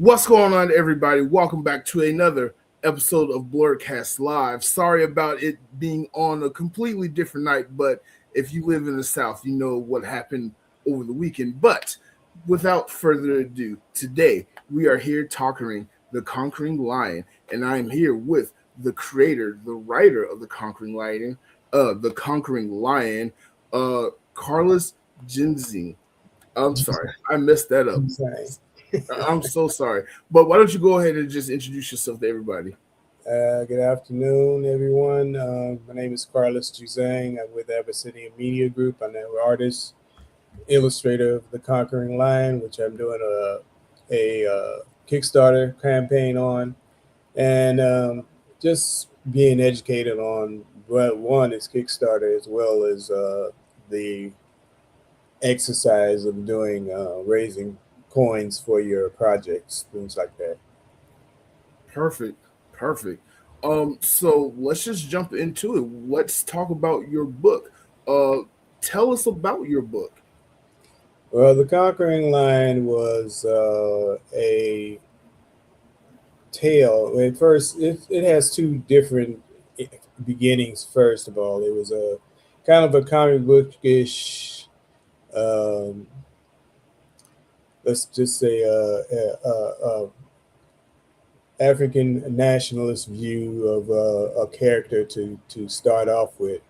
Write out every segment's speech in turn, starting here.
What's going on, everybody? Welcome back to another episode of Blerdkast Live. Sorry about it being on a completely different night, but if you live in the South, you know what happened over the weekend. But without further ado, today we are here talking The Conquering Lion, and I am here with the creator, the writer of The Conquering Lion, Carlos Juzang. I'm sorry, I messed that up. I'm so sorry. But why don't you go ahead and just introduce yourself to everybody? Good afternoon, everyone. My name is Carlos Juzang. I'm with Abyssinian Media Group. I'm an artist, illustrator of The Conquering Lion, which I'm doing a Kickstarter campaign on, and just being educated on what one is Kickstarter as well as the exercise of doing raising coins for your projects, things like that. Perfect. Perfect. So let's just jump into it. Let's talk about your book. Uh Tell us about your book. Well, The Conquering Lion was a tale. At first, it has two different beginnings. First of all, it was a kind of a comic bookish, um, let's just say, African nationalist view of a character to start off with,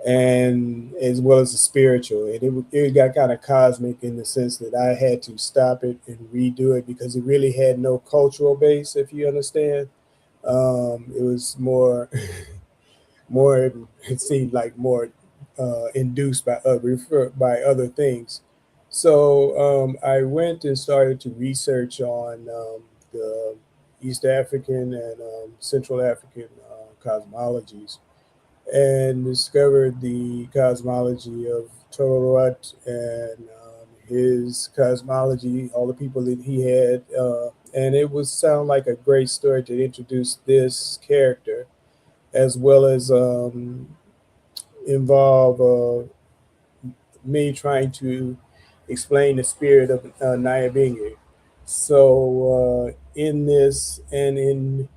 and as well as the spiritual. And it got kind of cosmic in the sense that I had to stop it and redo it because it really had no cultural base, if you understand. It was more, more, it seemed like more induced by by other things. So I went and started to research on the East African and Central African cosmologies and discovered the cosmology of Tolorot and his cosmology, all the people that he had, and it would sound like a great story to introduce this character, as well as involve me trying to explain the spirit of Nyabingi. So in this and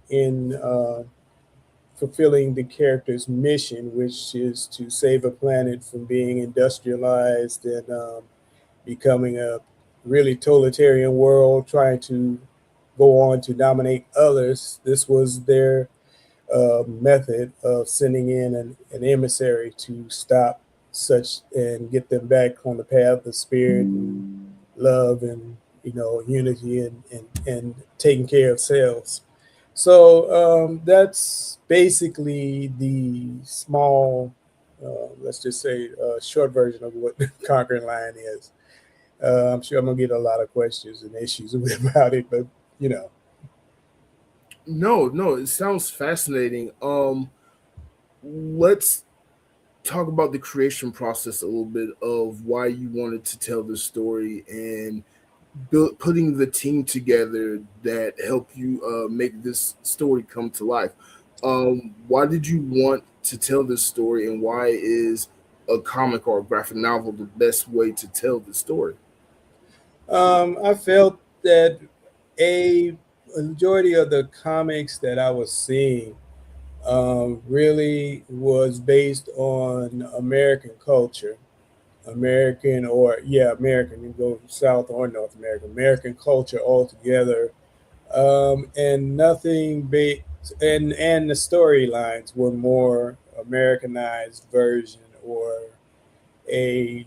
in fulfilling the character's mission, which is to save a planet from being industrialized and becoming a really totalitarian world, trying to go on to dominate others. This was their method of sending in an emissary to stop such and get them back on the path of spirit and love and unity and taking care of selves. So that's basically the small, let's just say, short version of what Conquering Lion is. I'm sure I'm gonna get a lot of questions and issues about it, but you know, No, no, it sounds fascinating. Let's talk about the creation process a little bit of why you wanted to tell this story and putting the team together that helped you make this story come to life. Why did you want to tell this story, and why is a comic or a graphic novel the best way to tell the story? I felt that a majority of the comics that I was seeing really was based on American culture, American or yeah, American. You go South or North America, American culture altogether, and nothing big. And the storylines were more Americanized version or a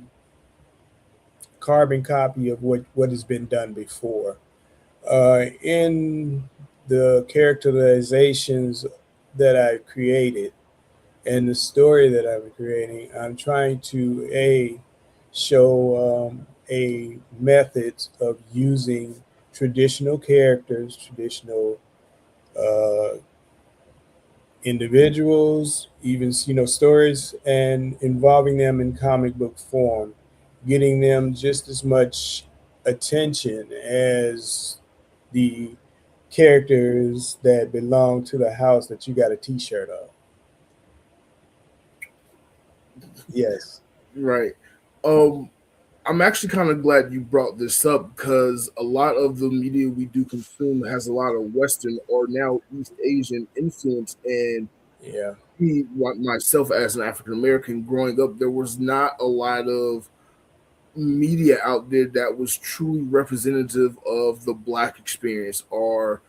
carbon copy of what has been done before. In the characterizations that I created and the story that I'm creating, I'm trying to show a method of using traditional characters, traditional uh, individuals, even stories, and involving them in comic book form, getting them just as much attention as the characters that belong to the house that you got a T-shirt of. Yes. Right. Um, I'm actually kind of glad you brought this up because a lot of the media we do consume has a lot of Western or now East Asian influence. And Yeah. me, myself as an African American growing up, there was not a lot of media out there that was truly representative of the Black experience or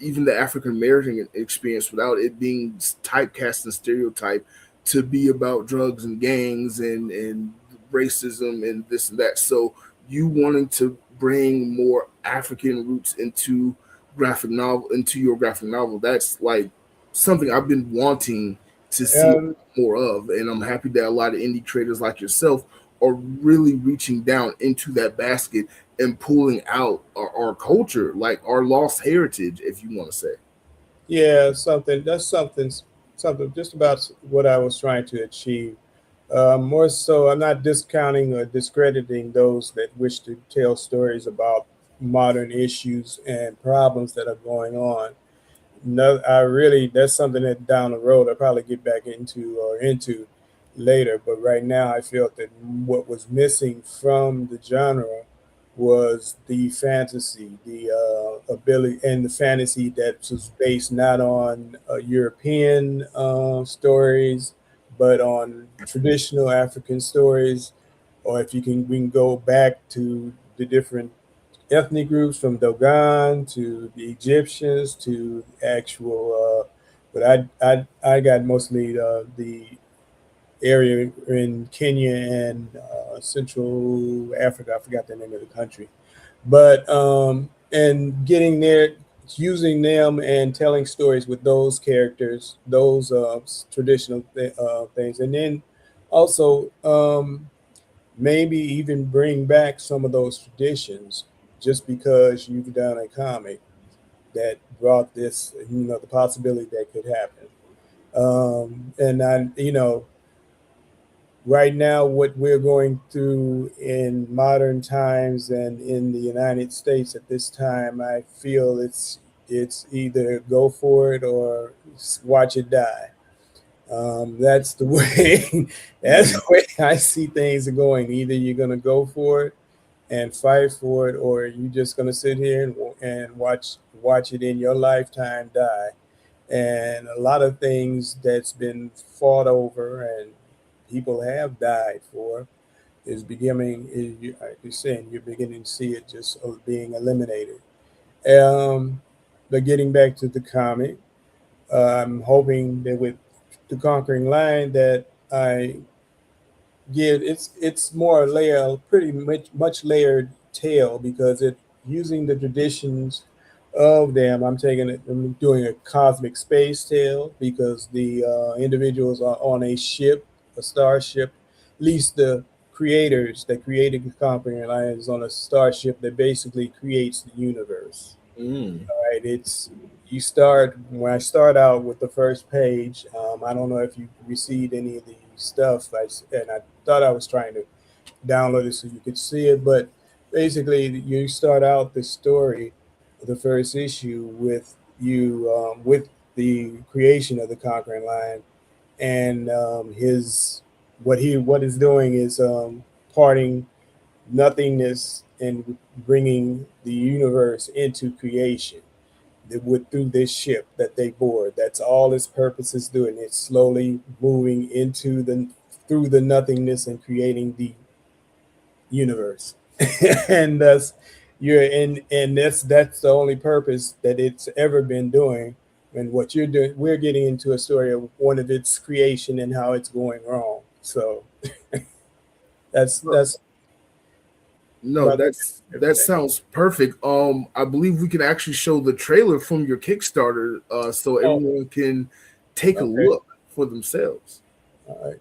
even the African American experience without it being typecast and stereotyped to be about drugs and gangs and racism and this and that. So you wanting to bring more African roots into your graphic novel, that's like something I've been wanting to see Um, more of, and I'm happy that a lot of indie creators like yourself are really reaching down into that basket and pulling out our culture, like our lost heritage, if you want to say. yeah, something just about what I was trying to achieve. More so, I'm not discounting or discrediting those that wish to tell stories about modern issues and problems that are going on. No, I really, that's something that down the road I'll probably get back into later. But right now, I felt that what was missing from the genre was the fantasy, the ability, and the fantasy that was based not on European stories, but on traditional African stories. Or if you can, we can go back to the different ethnic groups from Dogon to the Egyptians to actual. But I got mostly the area in Kenya and Central Africa. I forgot the name of the country, but and getting there, using them and telling stories with those characters, those traditional things, and then also maybe even bring back some of those traditions just because you've done a comic that brought this, the possibility that could happen. And I, right now, what we're going through in modern times and in the United States at this time, I feel it's either go for it or watch it die. That's the way. That's the way I see things are going. Either you're going to go for it and fight for it, or you're just going to sit here and watch it in your lifetime die. And a lot of things that's been fought over and people have died for is beginning. Like you're saying, you're beginning to see it just being eliminated. Um, but getting back to the comic, I'm hoping that with the Conquering Lion that I give it's more layer, pretty much layered tale because it using the traditions of them. I'm doing a cosmic space tale because the individuals are on a ship, a starship. At least the creators that created the Conquering Lion is on a starship that basically creates the universe. Mm. Right? It's you start when I start out with the first page. I don't know if you received any of the stuff, and I thought I was trying to download it so you could see it, but basically you start out the story, the first issue with you with the creation of the Conquering Lion, and his what is doing is parting nothingness and bringing the universe into creation with through this ship that they board. That's all its purpose is doing. It's slowly moving into the through the nothingness and creating the universe. And thus you're in, and that's the only purpose that it's ever been doing. And what you're doing, we're getting into a story of one of its creation and how it's going wrong. So that's No, that sounds perfect. I believe we can actually show the trailer from your Kickstarter, so oh, everyone can take a okay. look for themselves. All right.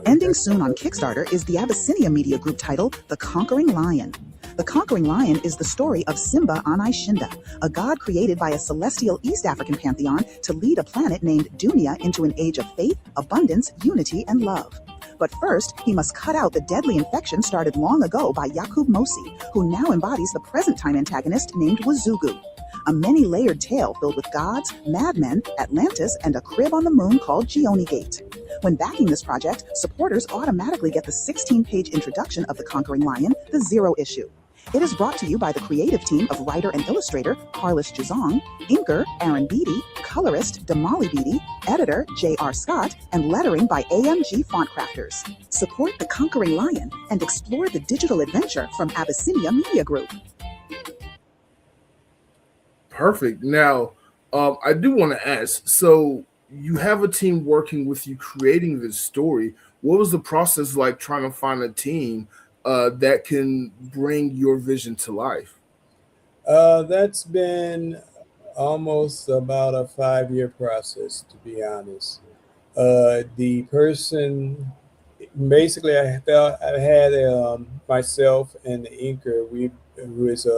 Ending soon on Kickstarter is the Abyssinia Media Group title, The Conquering Lion. The Conquering Lion is the story of SIMBA ANAYESHINDA, a god created by a celestial East African pantheon to lead a planet named Dunia into an age of faith, abundance, unity, and love. But first, he must cut out the deadly infection started long ago by YACUB MOSI, who now embodies the present-time antagonist named WAZUGU. a many-layered tale filled with gods, madmen, Atlantis, and a crib on the moon called JIONI GATE. When backing this project, supporters automatically get the 16-page introduction of the Conquering Lion, the Zero issue. It is brought to you by the creative team of writer and illustrator Charles Juzang, inker Aaron Beatty, colorist Damali Beatty, editor J.R. Scott, and lettering by AMG Font Crafters. Support the Conquering Lion and explore the digital adventure from Abyssinia Media Group. Perfect. Now, I do want to ask, so you have a team working with you creating this story. What was the process like trying to find a team that can bring your vision to life? That's been almost about a 5-year process, to be honest. The person, basically, I had myself and the inker, who is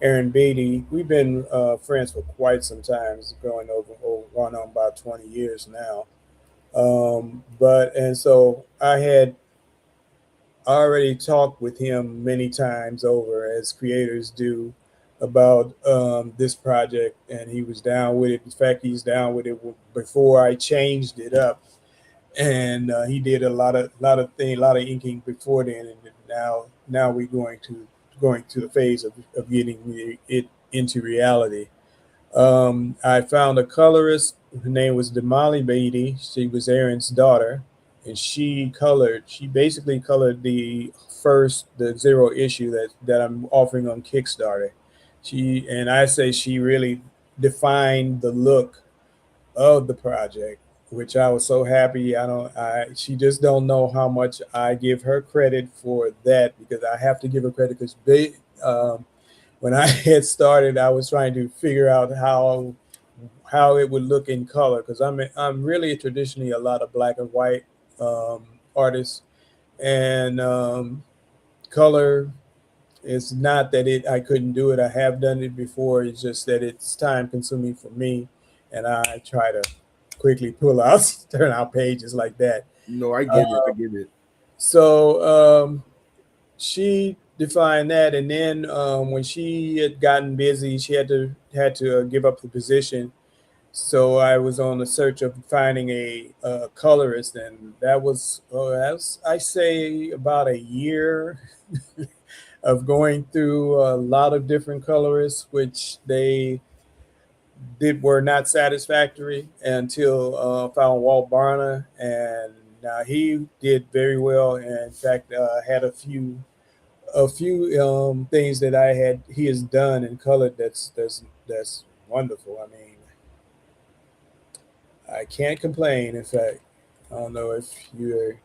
Aaron Beatty. We've been friends for quite some time. It's going on about 20 years now. And so I had already talked with him many times over, as creators do, about this project, and he was down with it. In fact, he's down with it before I changed it up, and he did a lot of inking before then, and now we're going to the phase of getting it into reality. I found a colorist. Her name was Damali Beatty. She was Aaron's daughter, and she basically colored the Zero issue that I'm offering on Kickstarter. She really defined the look of the project, which I was so happy. She just don't know how much I give her credit for that, because I have to give her credit, because when I had started, I was trying to figure out how it would look in color, because I'm really traditionally a lot of black and white artist, and color is not that I couldn't do it. I have done it before. It's just that it's time consuming for me, and I try to quickly turn out pages like that. No, I get it. I get it. So she defined that, and then when she had gotten busy, she had to give up the position. So I was on the search of finding a colorist, and that was I say about a year of going through a lot of different colorists, which were not satisfactory, until found Walt Barner, and he did very well. And in fact, had a few things that he has done and colored that's wonderful. I mean, I can't complain. In fact, I don't know if you're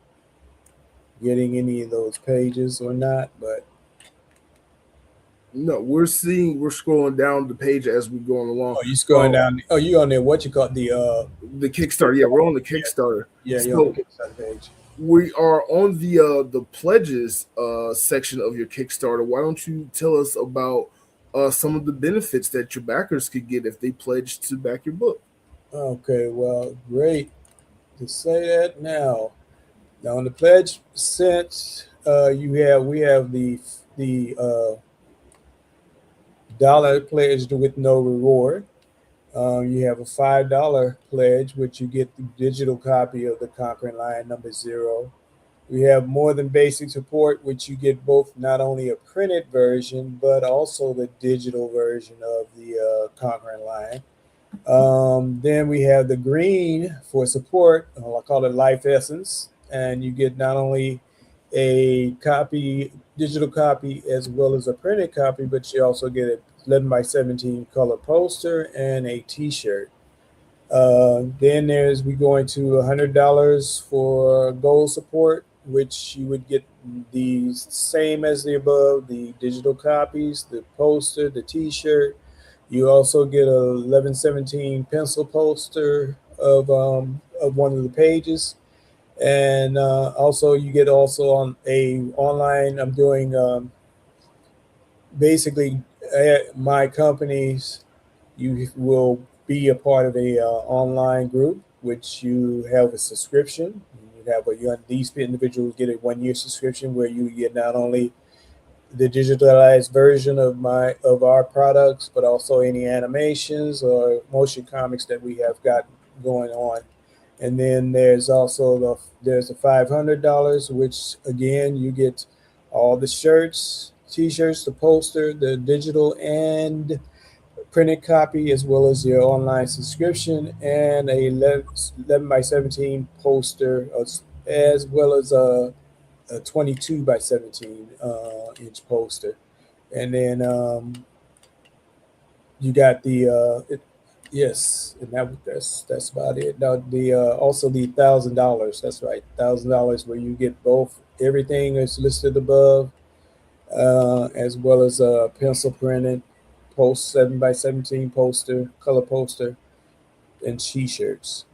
getting any of those pages or not, but no, we're scrolling down the page as we're going along. Oh, you scrolling down? Oh, you on there? What you call the Kickstarter? Yeah, we're on the Kickstarter. Yeah, you're on the Kickstarter page. We are on the pledges section of your Kickstarter. Why don't you tell us about some of the benefits that your backers could get if they pledge to back your book? Okay, well, great to say that now. Now, on the pledge sense, we have the dollar pledged with no reward. You have a $5 pledge, which you get the digital copy of the Conquering Lion #0. We have more than basic support, which you get both not only a printed version, but also the digital version of the Conquering Lion. Then we have the green for support. I call it Life Essence. And you get not only a digital copy, as well as a printed copy, but you also get a 11x17 color poster and a t-shirt. Then we go into $100 for gold support, which you would get the same as the above, the digital copies, the poster, the t-shirt. You also get a 1117 pencil poster of one of the pages. And also you get on a online, I'm doing basically my companies, you will be a part of a online group, which you have a subscription. These individuals get a 1-year subscription, where you get not only the digitalized version of our products, but also any animations or motion comics that we have got going on. And then there's also there's the $500, which again you get all the shirts, t-shirts, the poster, the digital and printed copy, as well as your online subscription, and a 11 by 17 poster, as well as a 22 by 17 inch poster. And then you got yes, and that's about it. Now the also the $1,000. That's right, $1,000, where you get both everything that's listed above, as well as a pencil printed post 7 by 17 poster, color poster, and t-shirts.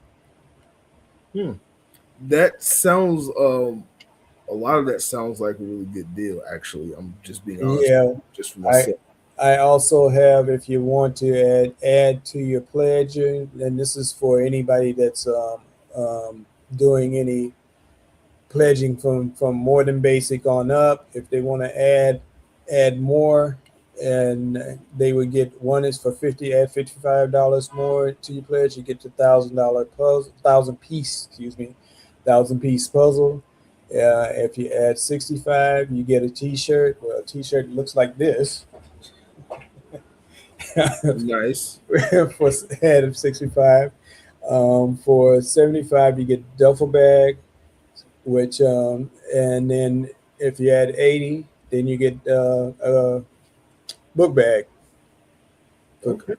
That sounds a lot of that sounds like a really good deal. Actually, I'm just being honest, Yeah, just for I myself. I also have, if you want to add to your pledge, and this is for anybody that's doing any pledging from more than basic on up. If they want to add more, and they would get, one is for 50, add $55 more to your pledge, you get the $1,000 puzzle, thousand piece puzzle. If you add 65, you get a t-shirt. Well, a t-shirt looks like this. Nice. For head of 65. For 75, you get duffel bag, which and then if you add 80, then you get a book bag for Okay.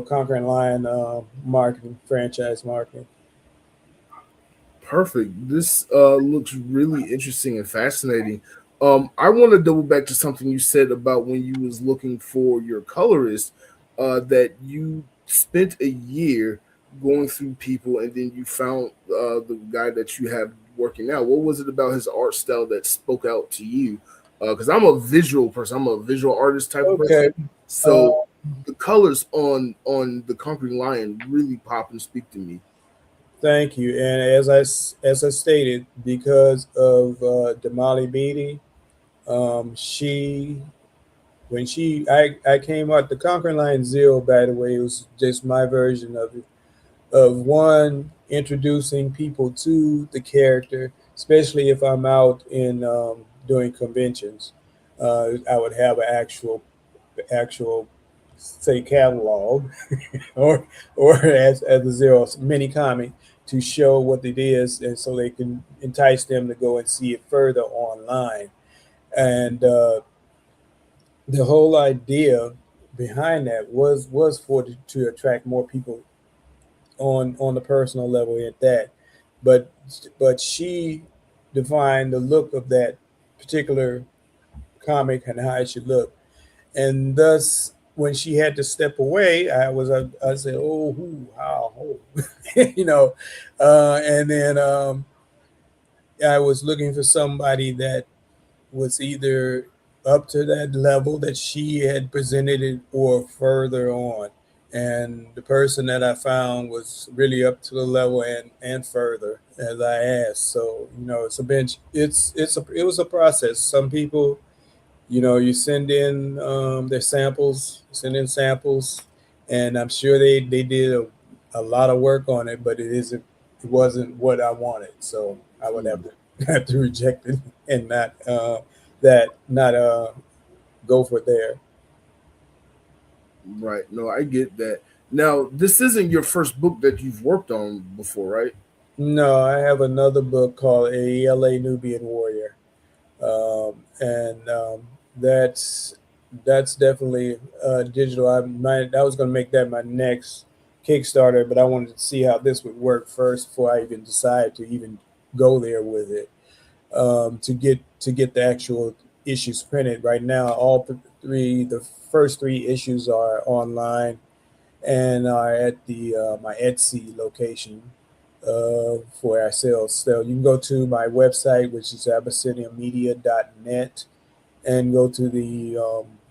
conquering lion marketing, franchise marketing. Perfect. This looks really interesting and fascinating. I want to double back to something you said about when you was looking for your colorist, that you spent a year going through people and then you found the guy that you have working out. What was it about his art style that spoke out to you? Because I'm a visual person. I'm a visual artist type of Okay. person. So the colors on the Conquering Lion really pop and speak to me. Thank you. And as I stated, because of Damali Beatty, she when I came out, the Conquering Lion Zero, by the way, was just my version of it, of one, introducing people to the character, especially if I'm out in doing conventions. I would have an actual say catalog or as a Zero mini comic to show what it is, and so they can entice them to go and see it further online. And the whole idea behind that was for to attract more people on the personal level at that. But she defined the look of that particular comic and how it should look, and thus when she had to step away, I said, oh, who, how, oh. And then I was looking for somebody that was either up to that level that she had presented it or further on. And the person that I found was really up to the level and further as I asked. So, it's a bench. It was a process. Some people, you send in their samples, and I'm sure they did a lot of work on it, but it wasn't what I wanted. So I would have to reject it and not go for there. Right. No, I get that. Now, this isn't your first book that you've worked on before, right? No, I have another book called A Nubian Warrior, and that's definitely digital. I was going to make that my next Kickstarter, but I wanted to see how this would work first before I even decide to even go there with it. To get the actual issues printed. Right now, the first three issues are online and are at the my Etsy location for our sales. So you can go to my website, which is abyssiniamedia.net, and go to the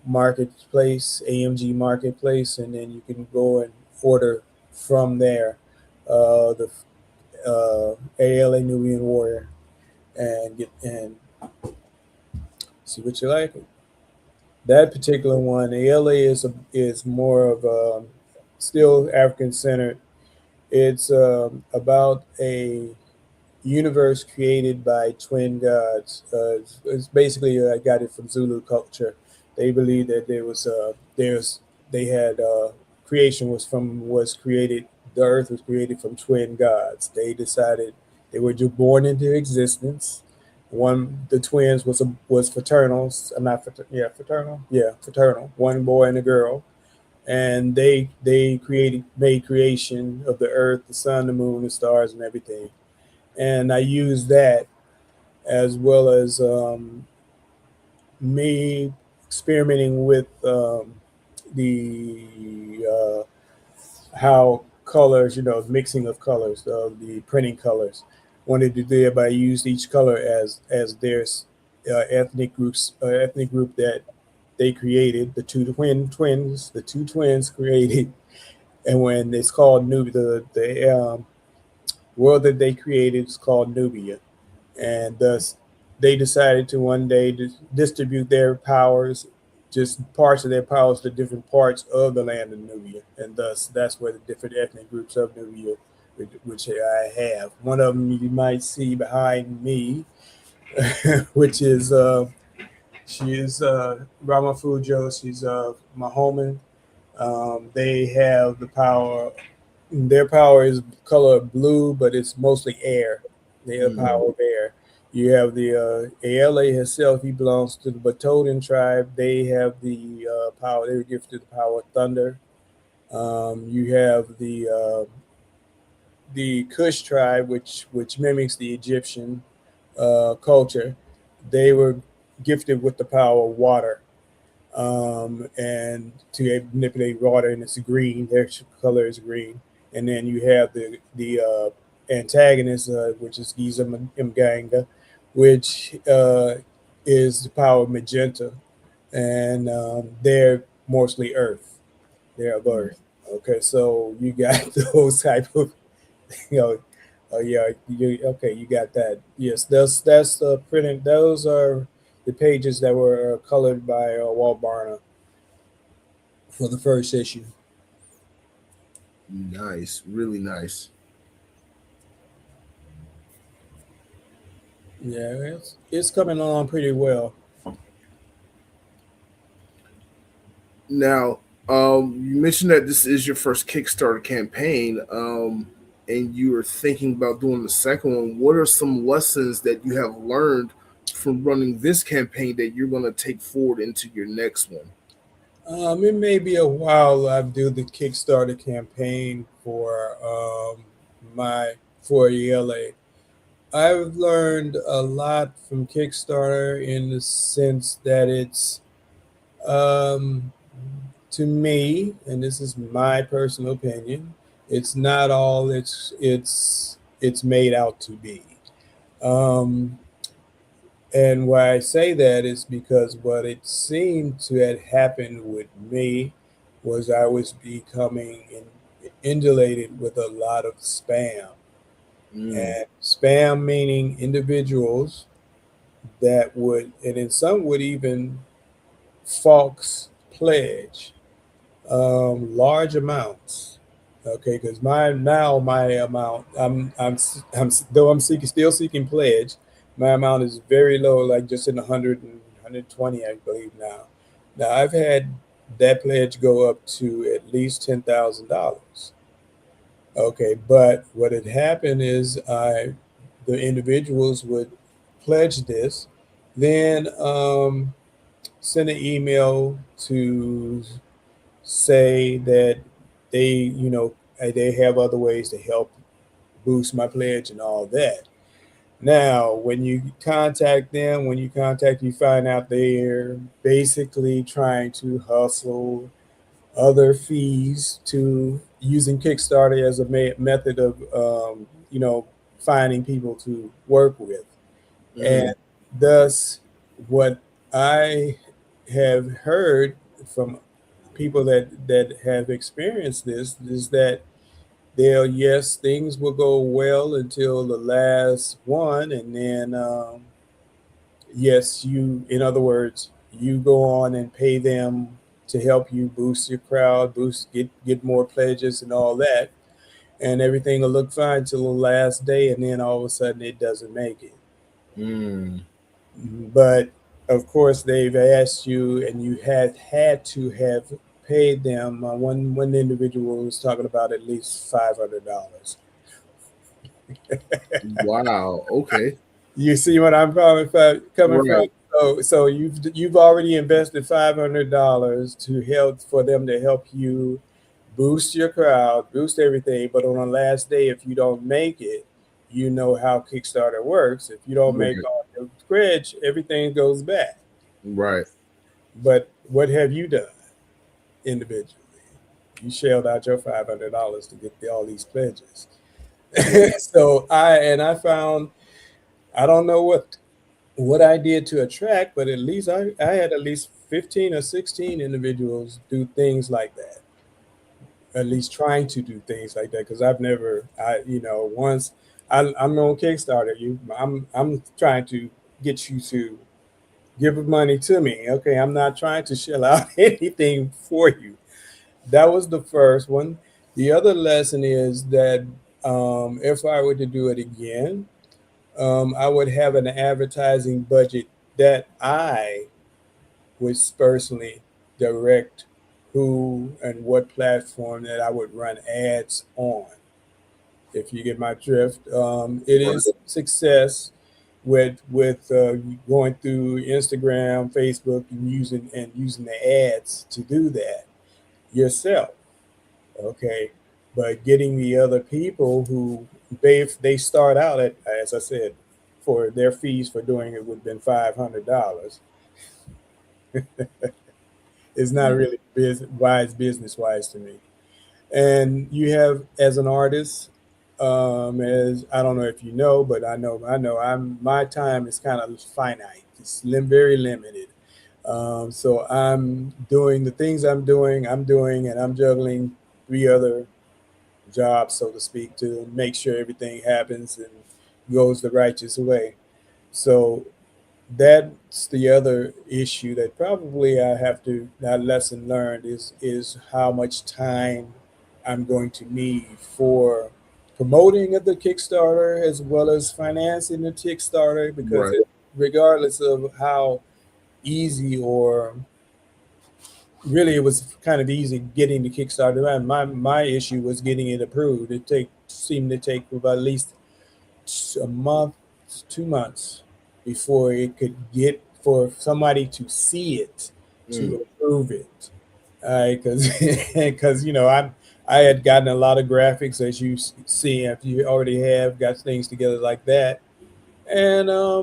marketplace, AMG Marketplace, and then you can go and order from there the ALA Nubian Warrior and See what you like. That particular one, the LA is more of still African centered. It's about a universe created by twin gods. It's basically I got it from Zulu culture. They believe that they had creation was created. The earth was created from twin gods. They decided they were just born into existence. The twins was fraternal, not frater, yeah fraternal, yeah fraternal. One boy and a girl, and they made creation of the earth, the sun, the moon, the stars, and everything. And I use that as well as me experimenting with the how colors, mixing of colors, the printing colors. Wanted to do it, but I used each color as their ethnic group that they created. The two twins created, and when it's called the world that they created is called Nubia, and thus they decided to one day distribute their powers, just parts of their powers, to different parts of the land of Nubia, and thus that's where the different ethnic groups of Nubia, which I have. One of them you might see behind me, which is she is Ramafujo. She's Mahoman. They have the power. Their power is color blue, but it's mostly air. They have power of air. You have the ALA herself. He belongs to the Batodan tribe. They have the power. They were gifted the power of thunder. You have the Kush tribe, which mimics the Egyptian culture. They were gifted with the power of water, and to manipulate water, and it's green. Their color is green. And then you have the antagonist, which is Giza Mganga, which is the power of magenta, and they're mostly Earth. They're of Earth. Okay, so you got those type of, you know, yeah, you got that. Yes, that's the printing. Those are the pages that were colored by Walt Barner for the first issue. Nice, really nice. Yeah, it's coming along pretty well. Now, you mentioned that this is your first Kickstarter campaign, and you are thinking about doing the second one. What are some lessons that you have learned from running this campaign that you're going to take forward into your next one? It may be a while I do the Kickstarter campaign for ELA. I've learned a lot from Kickstarter in the sense that it's to me, and this is my personal opinion, it's not all it's made out to be. And why I say that is because what it seemed to have happened with me was I was becoming inundated with a lot of spam. And spam meaning individuals that would, and then some would even false pledge large amounts. Okay, because my amount, though I'm still seeking pledge, my amount is very low, like just in the 120, I believe now. Now I've had that pledge go up to at least $10,000. Okay, but what had happened is the individuals would pledge this, then send an email to say that they have other ways to help boost my pledge and all that. Now, when you contact them, you find out they're basically trying to hustle other fees to using Kickstarter as a method of, finding people to work with. And thus, what I have heard from people that have experienced this is that things will go well until the last one, and then yes, in other words, you go on and pay them to help you boost your crowd, get more pledges and all that, and everything will look fine till the last day, and then all of a sudden it doesn't make it. Mm. But of course, they've asked you, and you had to have paid them. One individual was talking about at least $500. Wow. Okay. You see what I'm coming from? Right. So you've already invested $500 to help for them to help you boost your crowd, boost everything. But on the last day, if you don't make it, you know how Kickstarter works. If you don't make Right. all the pledge, everything goes back. Right. But what have you done individually? You shelled out your $500 to get all these pledges. So I found, I don't know what I did to attract, but at least I had at least 15 or 16 individuals do things like that. At least trying to do things like that, because I've never, once I'm on Kickstarter, I'm trying to get you to give money to me. Okay, I'm not trying to shell out anything for you. That was the first one. The other lesson is that if I were to do it again, I would have an advertising budget that I would personally direct who and what platform that I would run ads on. If you get my drift, it Right. is success with going through Instagram, Facebook, and using the ads to do that yourself. Okay, but getting the other people who they start out at, as I said, for their fees for doing it would have been $500. It's not really business wise to me. And you have, as an artist, as I don't know if you know, but I know my time is kind of finite. It's very limited. So I'm doing the things I'm doing, and I'm juggling 3 other jobs, so to speak, to make sure everything happens and goes the righteous way. So that's the other issue that probably I have to, that lesson learned is how much time I'm going to need for promoting of the Kickstarter as well as financing the Kickstarter, because Right. regardless of how easy, or really it was kind of easy getting the Kickstarter done. My issue was getting it approved. It seemed to take about at least a month, 2 months before it could get, for somebody to see it, Mm. to approve it. Because because I had gotten a lot of graphics, as you see, if you already have got things together like that, and I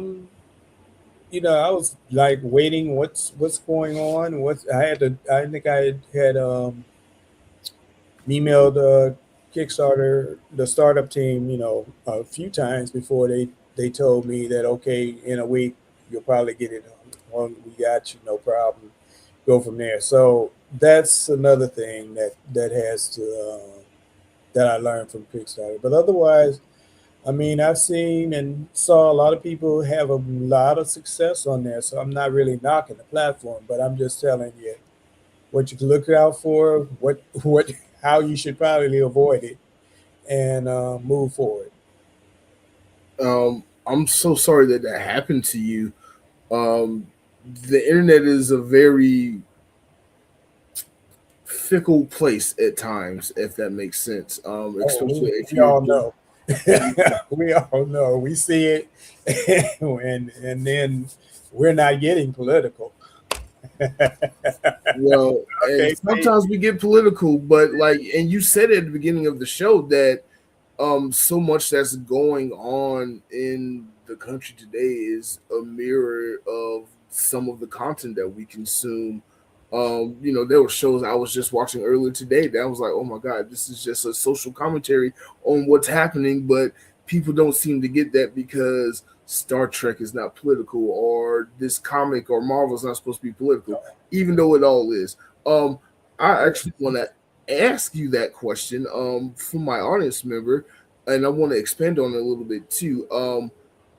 was like waiting, what's going on? I think I had emailed Kickstarter, the startup team, a few times before they told me that, okay, in a week you'll probably get it. We got you, no problem. Go from there. So that's another thing that has to that I learned from Kickstarter. But otherwise, I mean, I've seen and saw a lot of people have a lot of success on there. So I'm not really knocking the platform, but I'm just telling you what you can look out for, what how you should probably avoid it, and move forward. I'm so sorry that that happened to you. Um, the internet is a very fickle place at times, if that makes sense. Oh, Especially if we you're all doing. know. We all know. We see it, and then we're not getting political. Well, and Okay, please. sometimes we get political, but like, and you said at the beginning of the show that so much that's going on in the country today is a mirror of some of the content that we consume. There were shows I was just watching earlier today that I was like, oh my god, this is just a social commentary on what's happening, but people don't seem to get that because Star Trek is not political, or this comic or Marvel is not supposed to be political, even though it all is. I actually want to ask you that question from my audience member, and I want to expand on it a little bit too.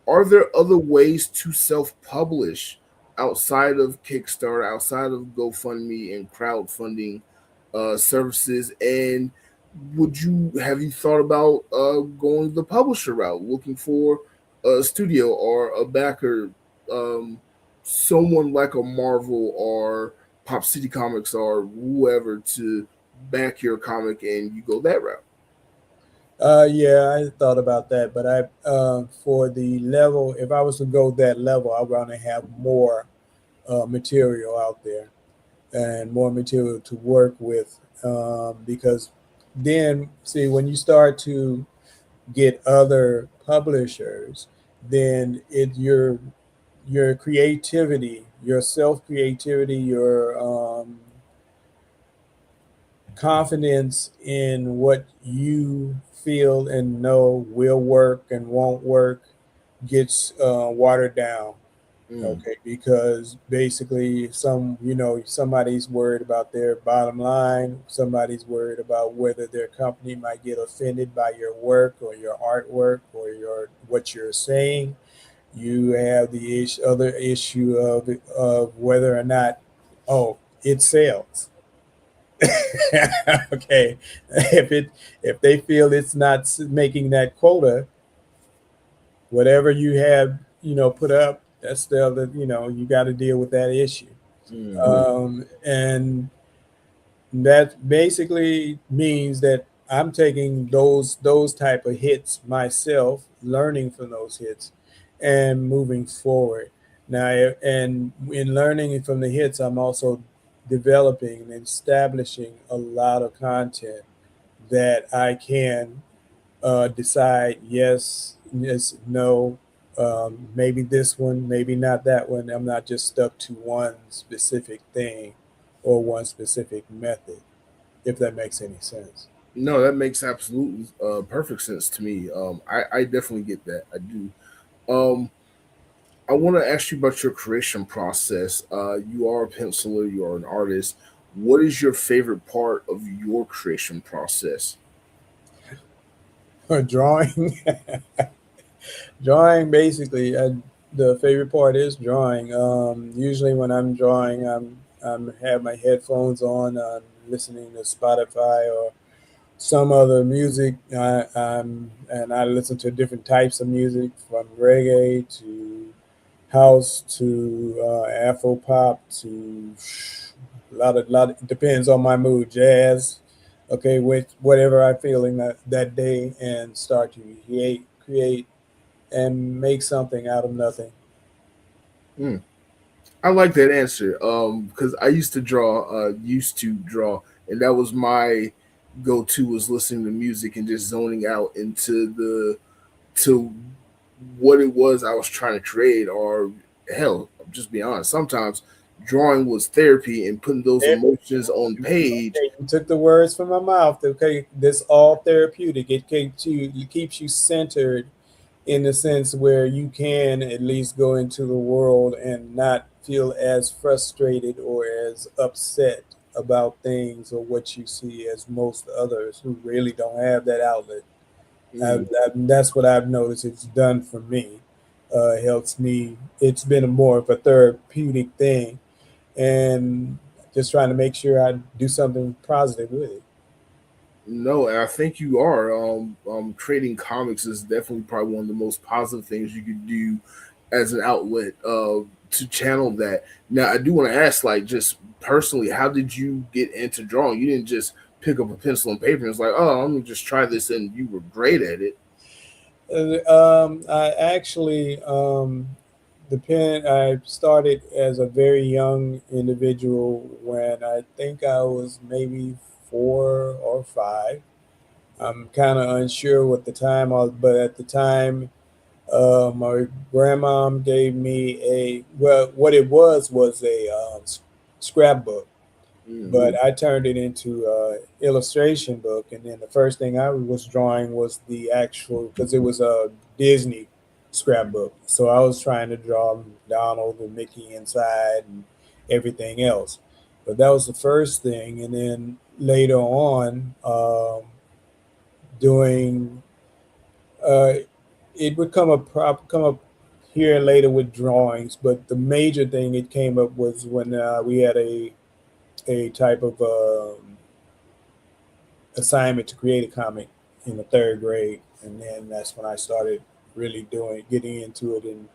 are there other ways to self-publish outside of Kickstarter, outside of GoFundMe and crowdfunding services? And have you thought about going the publisher route, looking for a studio or a backer, um, someone like a Marvel or Pop City Comics or whoever to back your comic, and you go that route? Yeah, I thought about that, but for the level, if I was to go that level, I want to have more material out there and more material to work with, because then, see, when you start to get other publishers, then your creativity, your self creativity, your confidence in what you feel and know will work and won't work gets watered down. Okay, because basically, somebody's worried about their bottom line. Somebody's worried about whether their company might get offended by your work or your artwork or what you're saying. You have the other issue of whether or not, oh, it sells. Okay, if they feel it's not making that quota, whatever you have, put up, that's still the, you got to deal with that issue. And that basically means that I'm taking those type of hits myself, learning from those hits, and moving forward. Now, and in learning from the hits, I'm also developing and establishing a lot of content that I can decide yes, yes, no, maybe this one, maybe not that one. I'm not just stuck to one specific thing or one specific method, if that makes any sense. No, that makes absolute perfect sense to me. I definitely get that. I do. Um, I want to ask you about your creation process. You are a penciler, you are an artist. What is your favorite part of your creation process? Drawing, drawing. Basically, the favorite part is drawing. Usually, when I'm drawing, I'm have my headphones on, I'm listening to Spotify or some other music. And I listen to different types of music, from reggae to house to Afro pop to a lot. It depends on my mood. Jazz, okay, with whatever I'm feeling that day, and start to create, and make something out of nothing. Hmm. I like that answer. Because I used to draw, and that was my go-to, was listening to music and just zoning out into to what it was I was trying to create, or hell, just be honest. Sometimes drawing was therapy, and putting those emotions on page. Okay, you took the words from my mouth. Okay, this all therapeutic. It keeps you centered in the sense where you can at least go into the world and not feel as frustrated or as upset about things or what you see as most others who really don't have that outlet. Mm. That's what I've noticed it's done for me. Helps me. It's been a more of a therapeutic thing, and just trying to make sure I do something positive with it. No, and I think you are. Creating comics is definitely probably one of the most positive things you could do as an outlet to channel that. Now, I do want to ask, like, just personally, how did you get into drawing? You didn't just pick up a pencil and paper and it's like, oh, I'm gonna just try this, and you were great at it. I actually, the pen, I started as a very young individual when I think I was maybe 4 or 5. I'm kind of unsure what the time was, but at the time, my grandmom gave me well, what it was a scrapbook, Hmm. but I turned it into a illustration book. And then the first thing I was drawing was the actual, because it was a Disney scrapbook. So I was trying to draw Donald and Mickey inside and everything else. But that was the first thing. And then later on, doing, uh, it would come here later with drawings, but the major thing it came up was when we had a type of assignment to create a comic in the third grade, and then that's when I started really getting into it and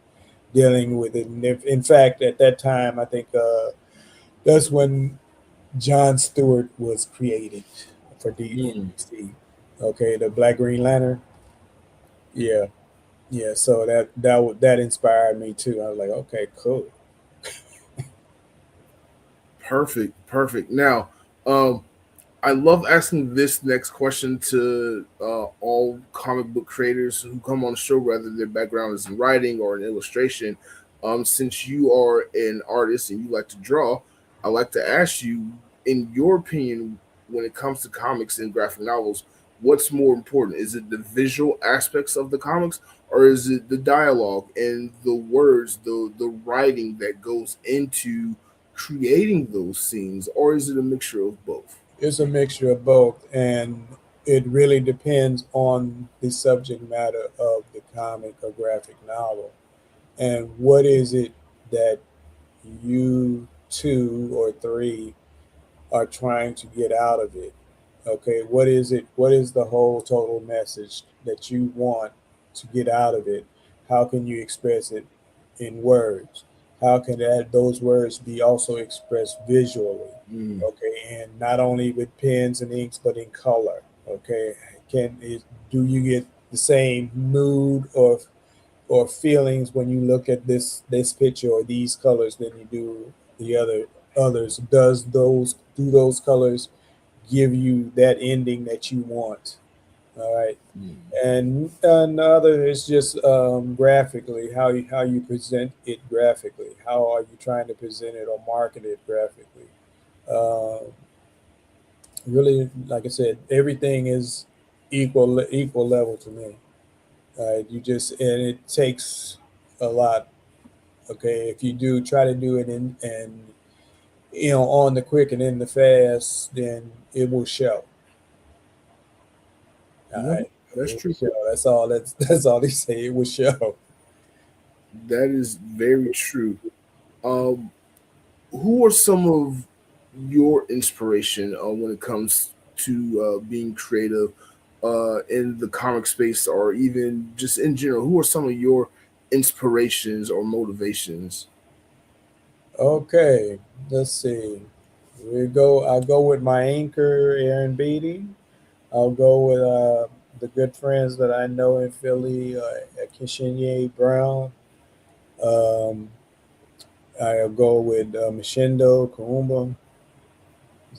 dealing with it. And in fact, at that time, I think that's when John Stewart was created for DC. Okay, the Black Green Lantern. Yeah, yeah. So that inspired me too. I was like, okay, cool. Perfect. Now, I love asking this next question to all comic book creators who come on the show, whether their background is in writing or in illustration. Since you are an artist and you like to draw, I like to ask you, in your opinion, when it comes to comics and graphic novels, what's more important? Is it the visual aspects of the comics, or is it the dialogue and the words, the writing that goes into creating those scenes, or is it a mixture of both? It's a mixture of both, and it really depends on the subject matter of the comic or graphic novel, and what is it that you two or three are trying to get out of it. Okay, what is it? What is the whole total message that you want to get out of it? How can you express it in words? How can those words be also expressed visually? Mm. Okay, and not only with pens and inks, but in color. Okay, do you get the same mood or feelings when you look at this picture or these colors than you do the others? Do those colors give you that ending that you want? All right. And another is just graphically, how you present it graphically. How are you trying to present it or market it graphically? Uh, Really, like I said, everything is equal level to me. You just, and it takes a lot. Okay, if you do try to do it in and on the quick and in the fast, then it will show. All No, right, that's it will true. show. That's all they say. It will show. That is very true. Um, who are some of your inspiration when it comes to being creative in the comic space, or even just in general? Who are some of your inspirations or motivations? Okay, let's see. I'll go with my anchor, Aaron Beatty. I'll go with the good friends that I know in Philly, Kishinye Brown. Um, I'll go with Mashindo Kaumba.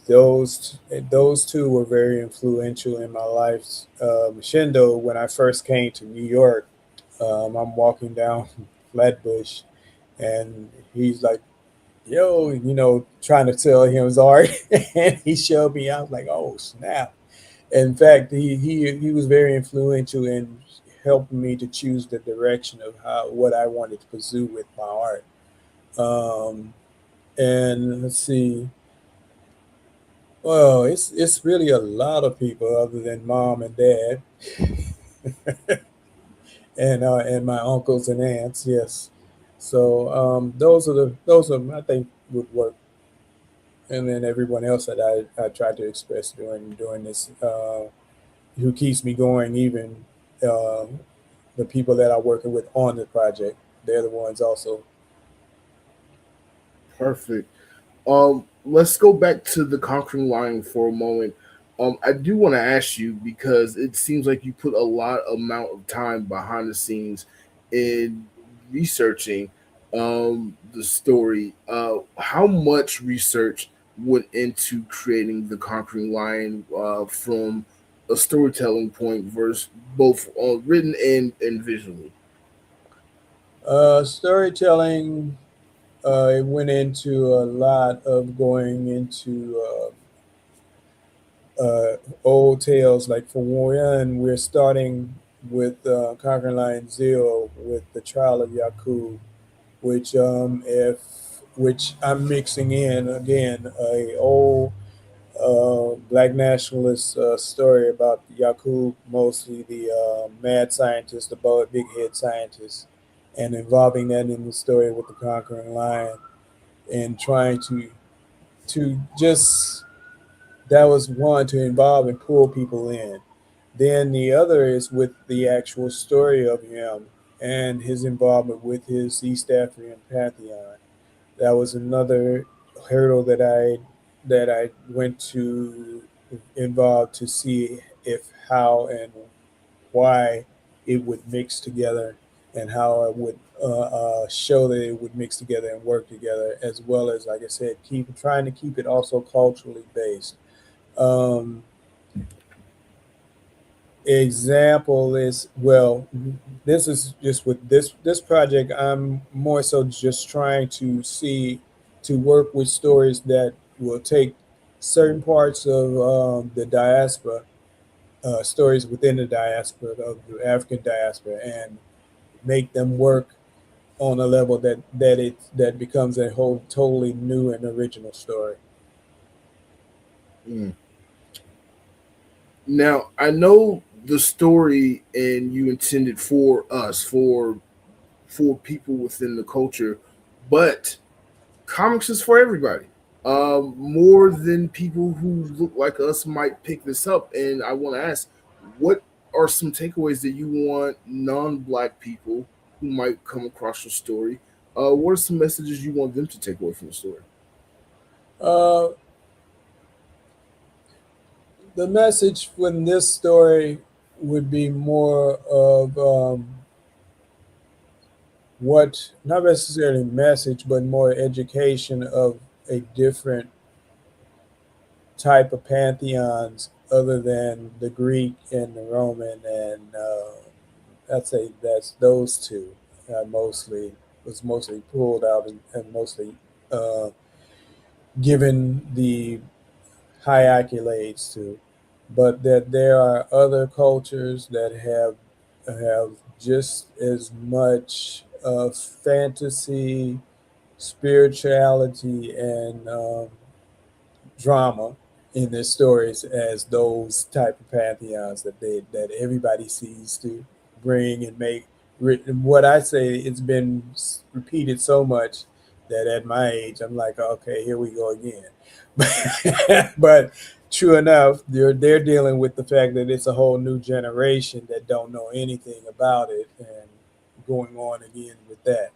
Those two were very influential in my life. Mashindo, when I first came to New York, I'm walking down Flatbush, and he's like, "Yo," trying to tell him sorry, and he showed me. I was like, "Oh snap!" In fact, he was very influential in helping me to choose the direction of what I wanted to pursue with my art. Um, and let's see. Well, it's really a lot of people other than mom and dad, and my uncles and aunts. Yes, so those are I think would work, and then everyone else that I tried to express during this, who keeps me going, even uh, the people that I'm working with on the project. They're the ones also. Perfect. Let's go back to the Conquering Lion for a moment. I do want to ask you, because it seems like you put a lot amount of time behind the scenes in researching the story. How much research went into creating the Conquering Lion from a storytelling point versus both written and visually? Storytelling, it went into a lot of going into old tales. Like for one, we're starting with Conquering Lion Zero with the trial of YACUB, which I'm mixing in again a old black nationalist story about YACUB Mosi, the mad scientist, the big head scientist, and involving that in the story with the conquering lion, and trying to just, that was one, to involve and pull people in. Then the other is with the actual story of him and his involvement with his East African Pantheon. That was another hurdle that I went to involve to see if, how, and why it would mix together, and how it would show that it would mix together and work together, as well as, like I said, trying to keep it also culturally based. Um, Example is, well, this is just with this project, I'm more so just trying to work with stories that will take certain parts of the diaspora, stories within the diaspora, of the African diaspora, and make them work on a level that becomes a whole totally new and original story. Now, I know the story and you intended for us, for people within the culture, but comics is for everybody. More than people who look like us might pick this up. And I want to ask, what are some takeaways that you want non-Black people who might come across your story? What are some messages you want them to take away from the story? The message from this story would be more of what, not necessarily message, but more education of a different type of pantheons other than the Greek and the Roman, and I'd say that's those two. Was mostly pulled out and mostly given the high accolades to, but that there are other cultures that have just as much fantasy, spirituality, and drama in their stories as those type of pantheons that everybody sees to bring and make. What I say, it's been repeated so much that at my age I'm like, okay, here we go again. But true enough, they're dealing with the fact that it's a whole new generation that don't know anything about it, and going on again with that.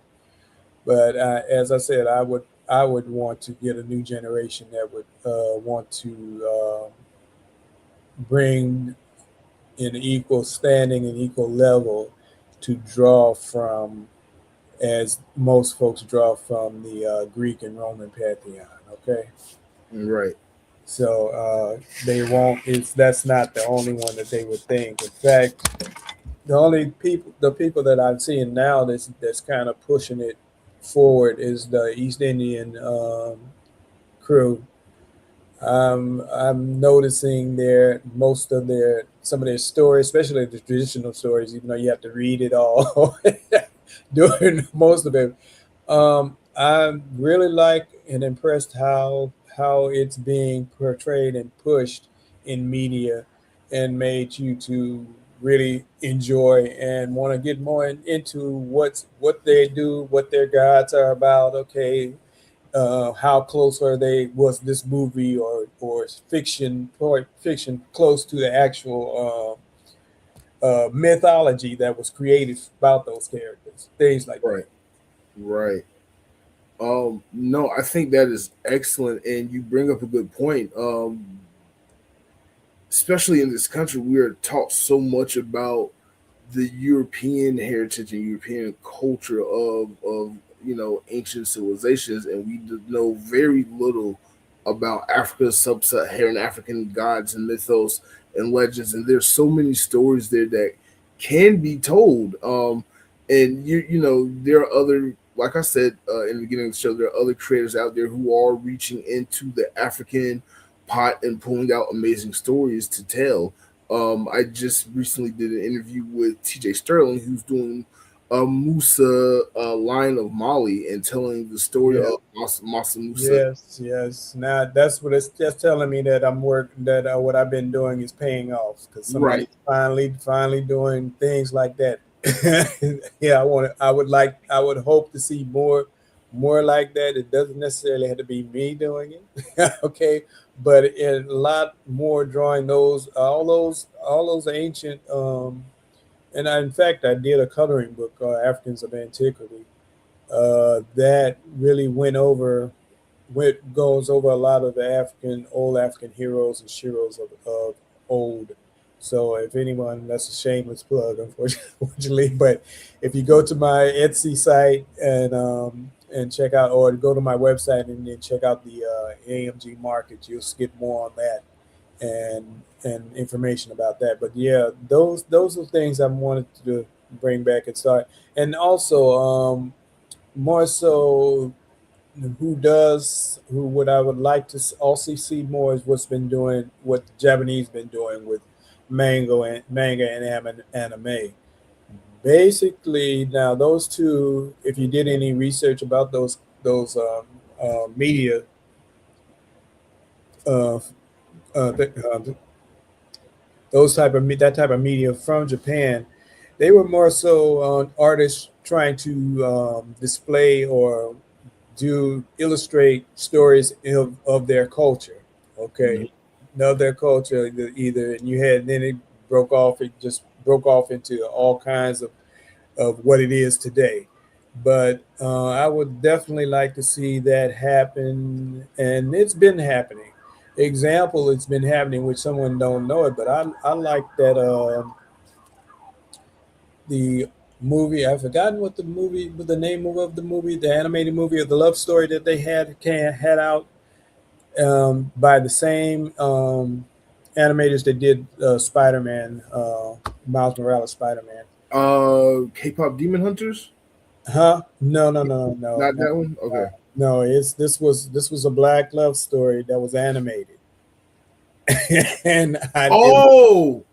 But as I said, I would want to get a new generation that would want to bring an equal standing and equal level to draw from, as most folks draw from the Greek and Roman pantheon. Okay. Right. So they won't. That's not the only one that they would think. In fact, the people that I'm seeing now that's kind of pushing it forward is the East Indian crew. I'm noticing some of their stories, especially the traditional stories, even though you have to read it all during most of it. I really like and impressed how it's being portrayed and pushed in media, and made you to really enjoy and want to get more into what they do, what their gods are about. Okay, how close was this movie or fiction close to the actual mythology that was created about those characters, things like that. Right. No, I think that is excellent, and you bring up a good point. Especially in this country, we are taught so much about the European heritage and European culture of ancient civilizations, and we know very little about Africa's sub-Saharan African gods and mythos and legends. And there's so many stories there that can be told. And there are other, like I said in the beginning of the show, there are other creators out there who are reaching into the African pot and pulling out amazing stories to tell. I just recently did an interview with TJ Sterling, who's doing a Musa line of Mali and telling the story of Masa Musa. Yes. Now that's what it's just telling me, that what I've been doing is paying off, because somebody's finally doing things like that. Yeah, I would hope to see more like that. It doesn't necessarily have to be me doing it. Okay, but a lot more drawing all those ancient and in fact I did a coloring book, Africans of Antiquity, that really goes over a lot of the old African heroes and sheroes of old. So if anyone, that's a shameless plug, unfortunately, but if you go to my Etsy site and check out, or go to my website and then check out the AMG market, you'll get more on that and information about that. But yeah, those are things I wanted to bring back and start, and also more so who what I would like to also see more is what the Japanese been doing with manga and anime. Basically, now those two, if you did any research about those media, uh, th- those that type of media from Japan, they were more so artists trying to display or do illustrate stories of their culture. Okay, of their culture. Either you had then it broke off. It just broke off into all kinds of what it is today. But I would definitely like to see that happen, and it's been happening. Example, it's been happening, which someone don't know it, but I like that the movie. I've forgotten what the name of the movie, the animated movie of the love story that they had out by the same animators that did Spider-Man, Miles Morales Spider-Man. K-pop Demon Hunters. Huh? No. Not that one. Okay. No, this was a black love story that was animated, and the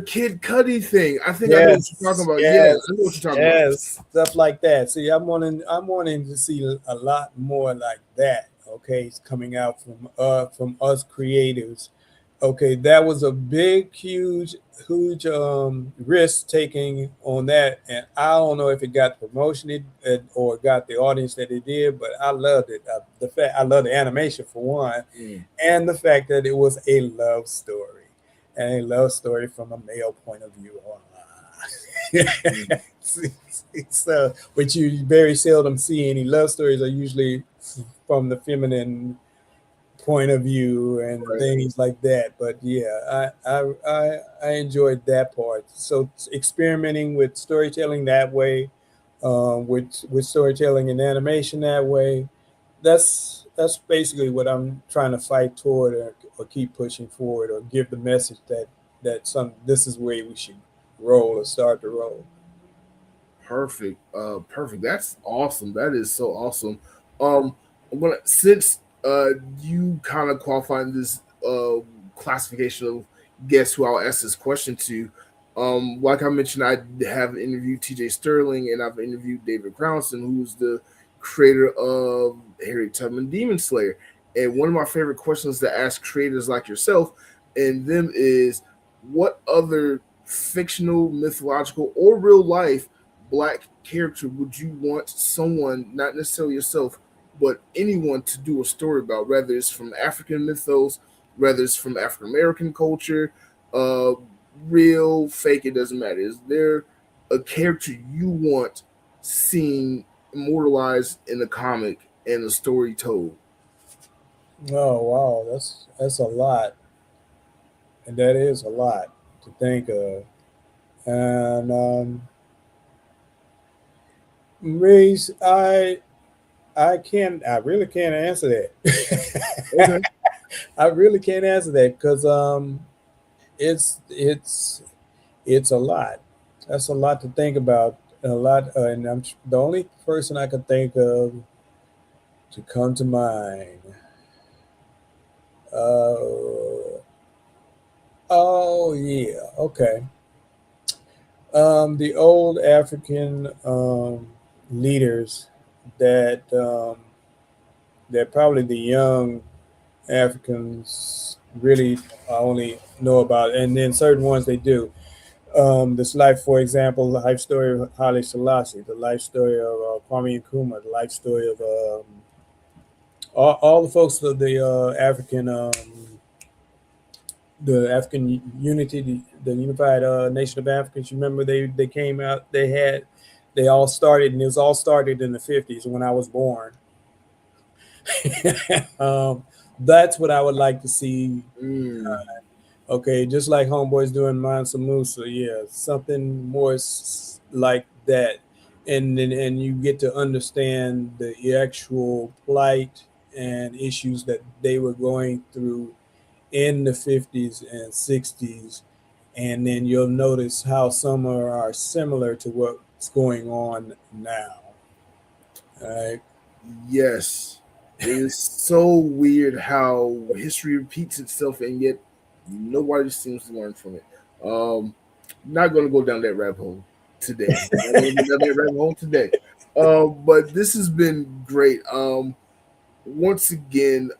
Kid Cudi thing. I think I know what you're talking about. Yes, I know what you're talking about. Stuff like that. See, I'm wanting to see a lot more like that. Okay, it's coming out from us creators. Okay, that was a big, huge risk taking on that, and I don't know if it got the promotion or got the audience that it did, but I loved it. I love the animation for one, and the fact that it was a love story, and a love story from a male point of view. So, which you very seldom see. Any love stories are usually from the feminine point of view and things like that. But yeah, I enjoyed that part. So experimenting with storytelling that way, with storytelling and animation that way, that's basically what I'm trying to fight toward, or keep pushing forward, or give the message that this is where we should roll or start to roll. Perfect. Perfect. That's awesome. That is so awesome. I'm gonna, since you kind of qualify in this classification of guess who I'll ask this question to. Like I mentioned, I have interviewed TJ Sterling and I've interviewed David Crownson, who's the creator of Harriet Tubman Demon Slayer. And one of my favorite questions to ask creators like yourself and them is, what other fictional, mythological, or real life Black character would you want someone, not necessarily yourself, but anyone, to do a story about, whether it's from African mythos, whether it's from African American culture, uh, real, fake, it doesn't matter. Is there a character you want seen immortalized in a comic and a story told? Oh wow, that's a lot, and that is a lot to think of. And Reese, I really can't answer that. Okay. I really can't answer that because it's it's a lot. That's a lot to think about. A lot, and the only person I could think of to come to mind. Uh, oh yeah, okay. The old African leaders that that probably the young Africans really only know about, and then certain ones they do. This life, for example, the life story of Haile Selassie, the life story of Kwame Nkrumah, the life story of all the folks of the African unity, the unified nation of Africans. You remember they came out, they all started, and it was all started in the 50s when I was born. That's what I would like to see. Okay, just like Homeboy's doing Mansa Musa, yeah, something more like that, and you get to understand the actual plight and issues that they were going through in the 50s and 60s, and then you'll notice how some are similar to what's going on now. All right. Yes, it is so weird how history repeats itself, and yet nobody seems to learn from it. Not going to go down that rabbit hole today. But this has been great. Once again,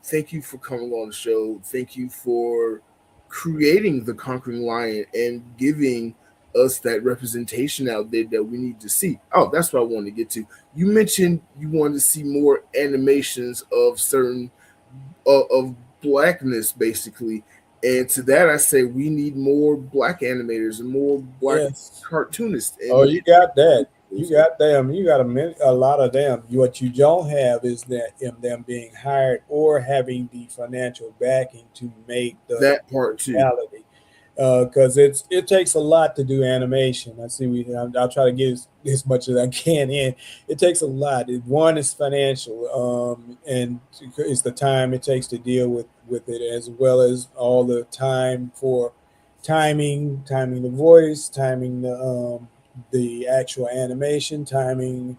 thank you for coming on the show. Thank you for creating the Conquering Lion and giving us that representation out there that we need to see. Oh, that's what I wanted to get to. You mentioned you wanted to see more animations of certain of blackness, basically. And to that, I say we need more black animators and more black cartoonists. And you got that. You got them. You got a lot of them. What you don't have is them being hired or having the financial backing to make that part too. Reality. Because it takes a lot to do animation. I'll try to get as much as I can in. It takes a lot. One is financial, and it's the time it takes to deal with it, as well as all the time for timing the voice, timing the actual animation, timing,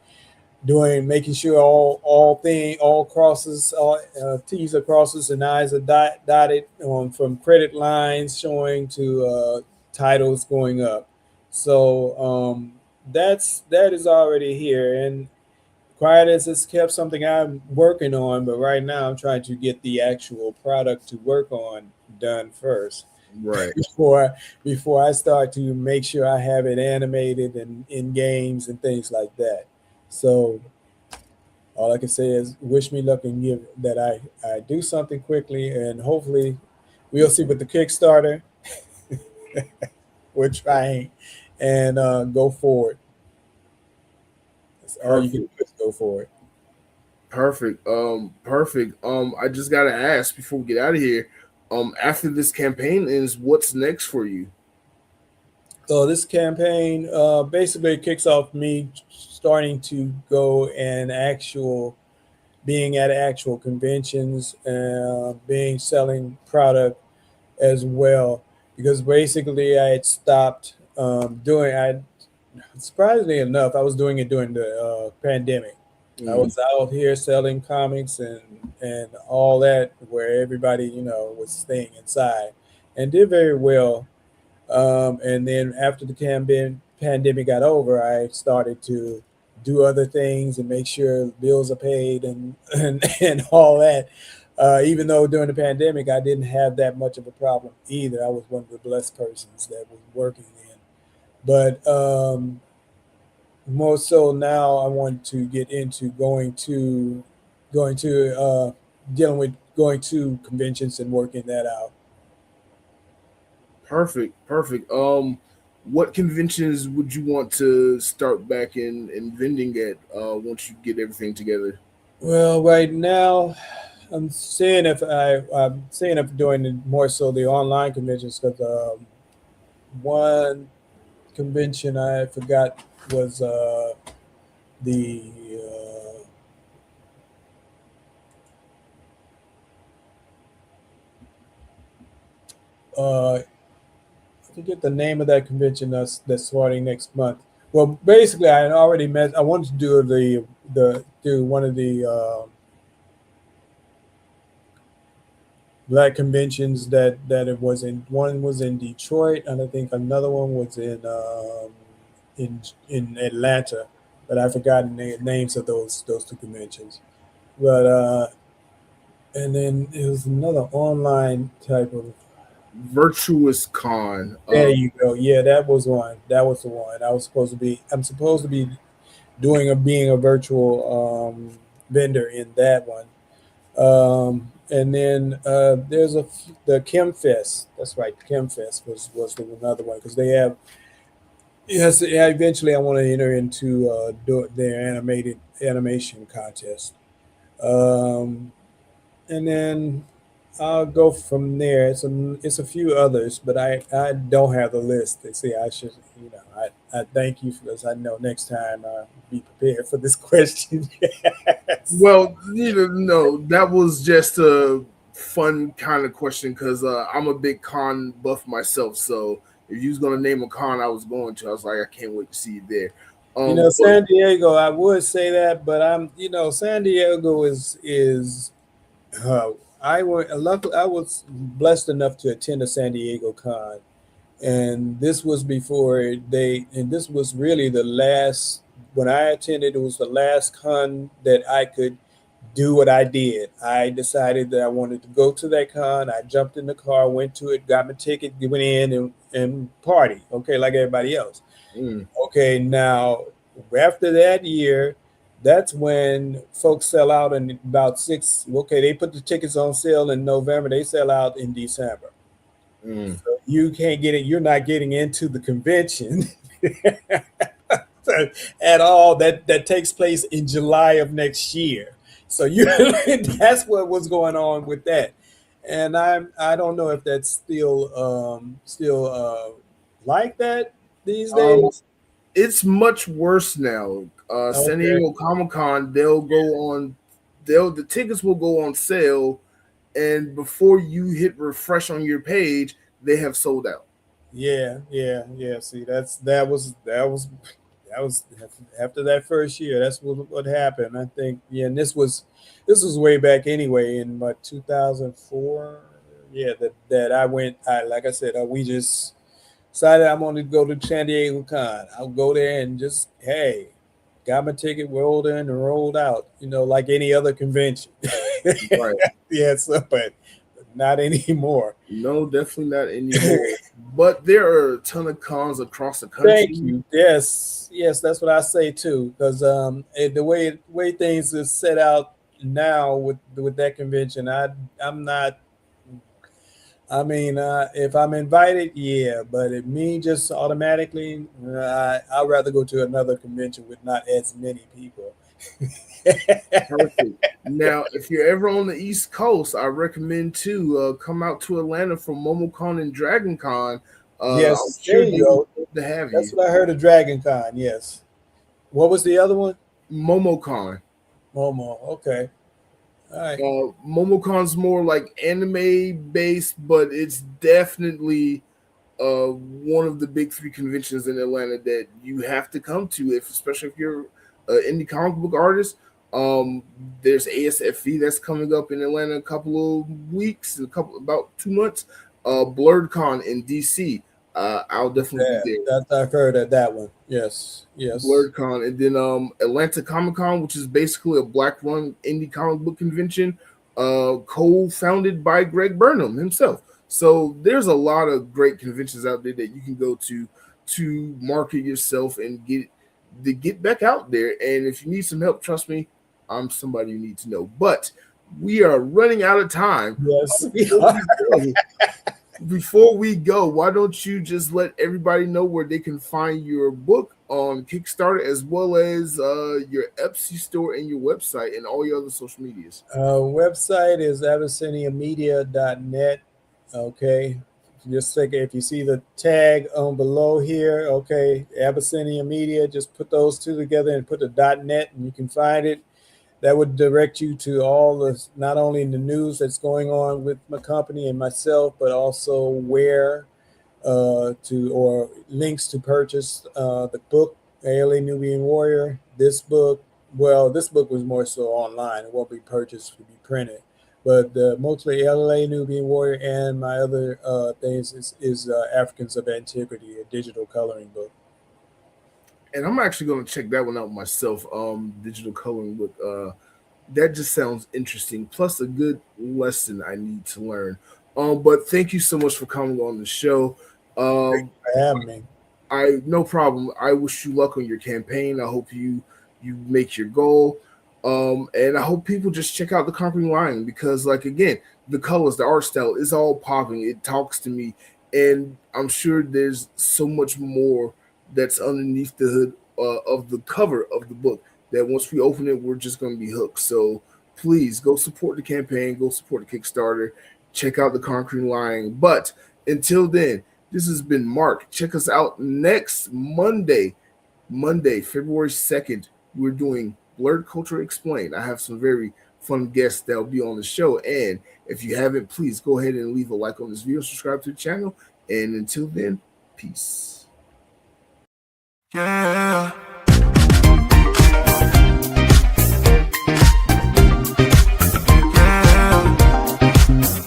making sure all crosses, all T's are crosses and I's are dotted from credit lines showing to titles going up. So that is already here, and quiet as it's kept, something I'm working on. But right now, I'm trying to get the actual product to work on done first. Right. Before I start to make sure I have it animated and in games and things like that. So all I can say is wish me luck and give that I do something quickly, and hopefully we'll see with the Kickstarter. We're trying, and go forward. That's all you can do is go forward. Perfect. Perfect. I just gotta ask before we get out of here. After this campaign ends, what's next for you? So this campaign basically kicks off me starting to go and being at actual conventions and selling product as well, because basically I had stopped surprisingly enough, I was doing it during the pandemic. I was out here selling comics and all that, where everybody was staying inside, and did very well. And then after the pandemic got over, I started to do other things and make sure bills are paid and all that. Even though during the pandemic, I didn't have that much of a problem either. I was one of the blessed persons that was working then. But more so now, I want to get into dealing with going to conventions and working that out. Perfect. What conventions would you want to start back in vending at once you get everything together? Well, right now, I'm seeing if doing more so the online conventions, because one convention I forgot was I forget the name of that convention that's starting next month. Well, basically, I already met. I wanted to do one of the black conventions that it was in. One was in Detroit, and I think another one was in Atlanta, but I've forgotten the names of those two conventions. But and then it was another online type of Virtuous Con. There you go. Yeah, that was one. That was the one. I'm supposed to be being a virtual vendor in that one. And then there's the Chem Fest. That's right. Chem Fest was another one because they have. Yes, yeah, eventually I want to enter into do their animation contest. Um, and then I'll go from there. It's a few others, but I don't have the list. They say I should, I thank you because I know next time I'll be prepared for this question. Yes. Well, no, that was just a fun kind of question because I'm a big con buff myself. So if you was gonna name a con, I was going to. I was like, I can't wait to see you there. San Diego, I would say that, but San Diego is. I was blessed enough to attend a San Diego con, and this was this was really the last. When I attended, it was the last con that I could do what I did. I decided that I wanted to go to that con. I jumped in the car, went to it, got my ticket, went in and party. Okay, like everybody else. Okay, now after that year, that's when folks sell out in about 6. Okay, they put the tickets on sale in November. They sell out in December. So you can't get it. You're not getting into the convention at all. That takes place in July of next year. So that's what was going on with that. And I don't know if that's still like that these days. It's much worse now. San Diego Comic-Con, the tickets will go on sale, and before you hit refresh on your page, they have sold out. Yeah. See, that was after that first year. That's what happened. I think. Yeah, and this was way back anyway in 2004. Yeah, that I went. Like I said, we just decided I'm going to go to San Diego Con. I'll go there and just got my ticket, rolled in and rolled out. Like any other convention. Right. Yes, but not anymore. No, definitely not anymore. But there are a ton of cons across the country. Thank you. Yes, that's what I say too. Because the way things are set out now with that convention, I'm not. I mean, if I'm invited, yeah, but it means just automatically, I'd rather go to another convention with not as many people. Perfect. Now, if you're ever on the East Coast, I recommend to come out to Atlanta for MomoCon and DragonCon. Yes, sure there you go. To have That's you. what I heard of DragonCon. Yes. What was the other one? MomoCon. Momo. Okay. All right. MomoCon's more like anime based, but it's definitely one of the big 3 conventions in Atlanta that you have to come to, especially if you're an indie comic book artist. There's ASFE that's coming up in Atlanta in a couple of weeks, about 2 months. BlerdCon in DC. I'll definitely be there. I've heard of that one. Yes. BlerdCon, and then Atlanta Comic Con, which is basically a Black-run indie comic book convention, co-founded by Greg Burnham himself. So there's a lot of great conventions out there that you can go to market yourself and get back out there. And if you need some help, trust me, I'm somebody you need to know. But we are running out of time. Yes. Before we go, why don't you just let everybody know where they can find your book on Kickstarter, as well as your Etsy store and your website and all your other social medias? Website is abyssiniamedia.net. Okay. Just if you see the tag on below here, okay, Abyssinia Media, just put those two together and put the .net and you can find it. That would direct you to all the, not only the news that's going on with my company and myself, but also where or links to purchase the book, ALA Nubian Warrior. This book was more so online. It won't be purchased to be printed. But mostly LA Nubian Warrior and my other things is Africans of Antiquity, a digital coloring book. And I'm actually going to check that one out myself. Digital coloring book. That just sounds interesting. Plus a good lesson I need to learn. But thank you so much for coming on the show. Thank you for having me. No problem. I wish you luck on your campaign. I hope you make your goal. And I hope people just check out The Conquering Lion because, like, again, the colors, the art style is all popping. It talks to me. And I'm sure there's so much more that's underneath the hood of the cover of the book that once we open it, we're just going to be hooked. So please go support the campaign. Go support the Kickstarter. Check out The Conquering Lion. But until then, this has been Mark. Check us out next Monday, February 2nd. We're doing Blerd Culture Explained. I have some very fun guests that will be on the show. And if you haven't, please go ahead and leave a like on this video, subscribe to the channel. And until then, peace. Yeah.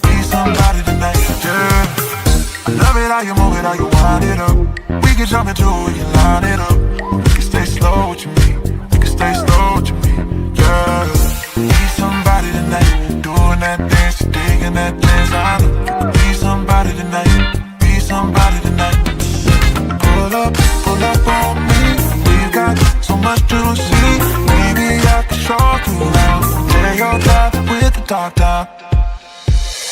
Be somebody tonight, yeah. I love it how you move it, how you wind it up. We can jump into it, we can line it up. We can stay slow with you, me. We can stay slow with you, me. Yeah. Be somebody tonight, doing that dance, digging that dance. I know you can be somebody tonight. Be somebody tonight. Pull up on me. We've got so much to see. Maybe I can show you now. Tear your top with the top down.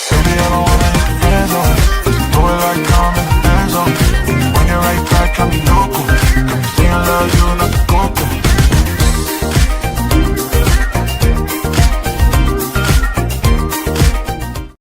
Baby, I don't wanna hit the friend zone. Just do it like I'm in the end zone. When you're right back, I'm